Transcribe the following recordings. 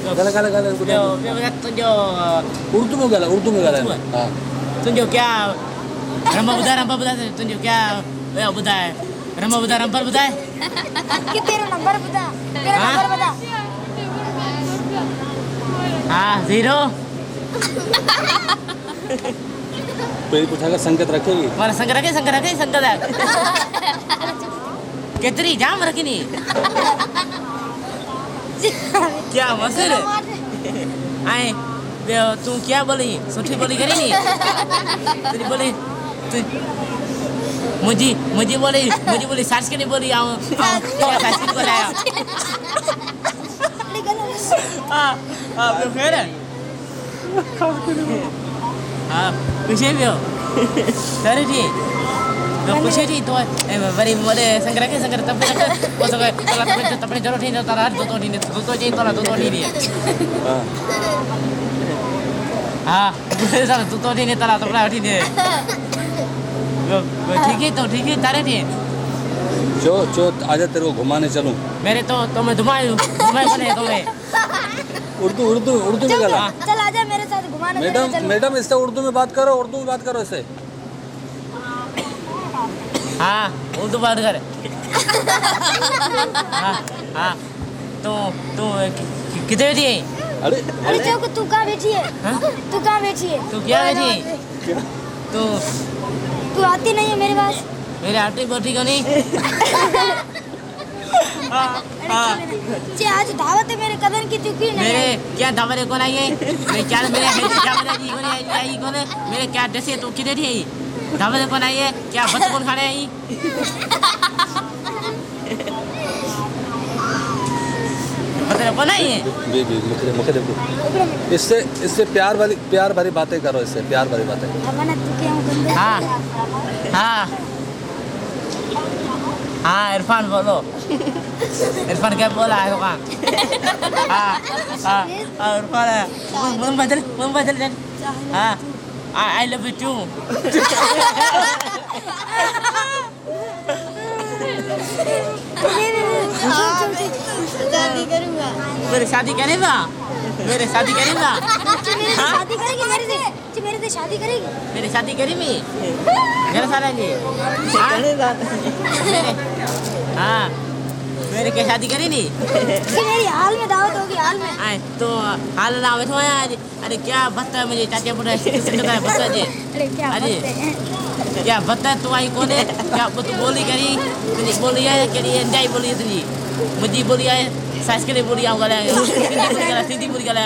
गाला गाला गाला tunjuk Urdu में गाला हाँ tunjuk क्या रंबा बुधा tunjuk क्या बुधा है रंबा बुधा रंपर बुधा है कि तेरा नंबर बता हाँ 0 कोई पूछागा संकेत रखेगी मारा संग रखे कितनी जाम रखी नहीं क्या मसर आए तू क्या बोली सुठी बोली करी नहीं तेरी बोली मुझे बोली सास के नहीं बोली आऊँ क्या सास के बोलाया फिर पूछे भी हो सर जी पूछे जी तो बड़ी बोले संग्रह तब वो सब तपने जरूर नहीं तारा दो जी तारा दो नहीं हाँ सर दो नहीं तारा तपना ठीक है ठीक है तारे ठीक जो आजा तेरे को घुमाने चलूं मेरे तो मैं घुमाए बने तुम्हें उर्दू में गाला चल आजा मेरे साथ घुमाने मैडम इससे उर्दू में बात करो इससे हाँ उर्दू बात कर हाँ तो कितने बैठी है अरे चौक तू कहाँ बैठी है तू क्या बैठी है तू आती नहीं है मेरे पास मेरे आती बोटी को नहीं आज दावत है मेरे कदम की तू क्यों नहीं मेरे क्या दावत है कौन आई है मेरे क्या मेरे मेरे क्या डसे तो किधर है दावत कौन आई है क्या बस कौन खाने आई पता कौन आई है मुखे देखो इससे प्यार भरी बातें करो इससे प्यार भरी बातें हाँ इरफान बोलो इरफान क्या बोला है इरफान है बदल हाँ I love you too शादी करूंगा मेरे शादी करेगा शादी करेगी मेरे से शादी करेगी मेरी शादी करी मैं मेरा सारा जी हाँ मेरे क्या शादी करी नहीं मेरी हाल में दावत होगी हाल में आए तो हाल ना बैठो आज अरे क्या बता मुझे चाचा बुढ़ा बता जी अरे क्या बता तू आई कौन है क्या तू बोली करी तुझे बोली है करी जाई बोली तुझे मुझे बोली है सास के लिए बोली आऊँ गला सीधी बोली गला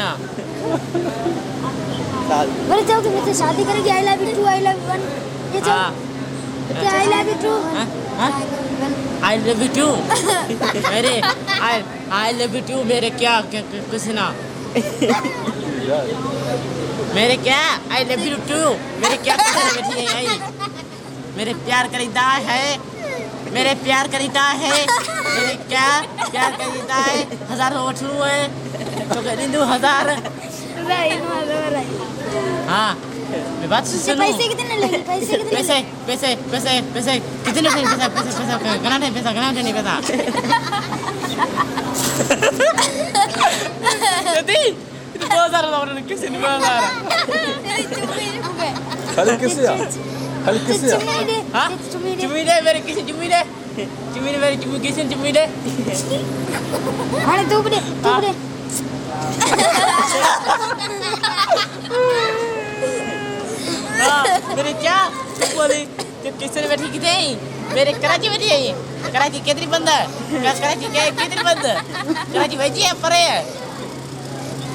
बोले जाओ कि मुझसे शादी करेगी I love you too I love you one ये जाओ क्या I love you too I love you too मेरे I love you too मेरे क्या कुछ ना मेरे क्या I love you too मेरे क्या बैठी है आई मेरे प्यार करीदा है मेरे क्या प्यार करीदा है 1000 वठू है तो करी 1000 हाँ मैं बात सुनो पैसे कितने लगे पैसे कितने पैसा गना नहीं पैसा jadi itu $2,000 orang किसी नहीं $2,000 खाली किसी हाँ cumi deh मेरे किसी cumi deh मेरे cumi deh हाँ तू बड़े मेरे क्या बोली जब किसी ने बैठी कितने मेरे कराची बैठी है कराची कितनी बंद है कराची क्या कितनी बंद कराची भेजी है परे है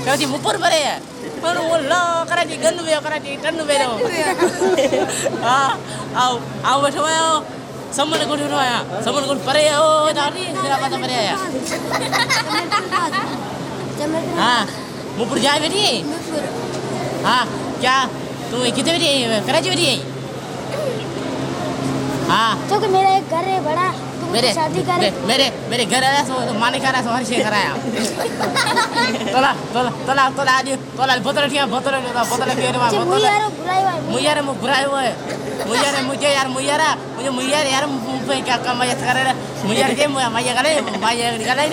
कराची मुपर परे है पर वो लो कराची गन्नू में कराची टन्नू में रहो आओ बैठो आओ समन को परे है ओ दादी तेरा पता परे है हाँ मुपर जाए बैठी हाँ क्या तुम कितने बैठी कराची बैठी है हाँ तो कि मेरा एक घर है बड़ा मेरे शादी करे मेरे घर आया सो माने करा सो हर शेर कराया तोला आज तोला बोतल ठिया बोतल मुयारे बुराई हुआ है मुझे यार मुझे यार मुझे क्या काम मजा करे मुझे के मजा करे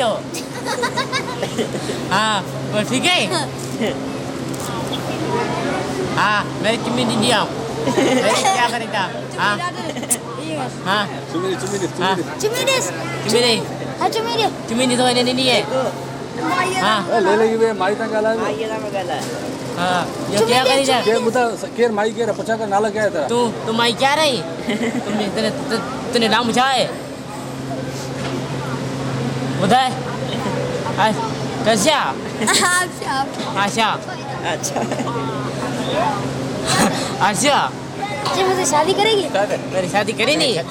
दो हाँ वो ठीक है हाँ मेरी चुम्मी दीजिए आप मेरे क्या करेगा हाँ हाँ चुम्मी चुम्मी हाँ चुम्मी दे चुम्मी हाँ चुम्मी दे चुम्मी तो इन्हें नहीं है हाँ ले लेगी वे माई तंग आला हाँ ये क्या करेगा के मुदा केर माई केर पूछा कर नाला क्या है तेरा तू माई क्या रही तूने नाम पूछा है उदय कैसे आशा आशा मुझसे शादी करेगी मेरी शादी करी नहीं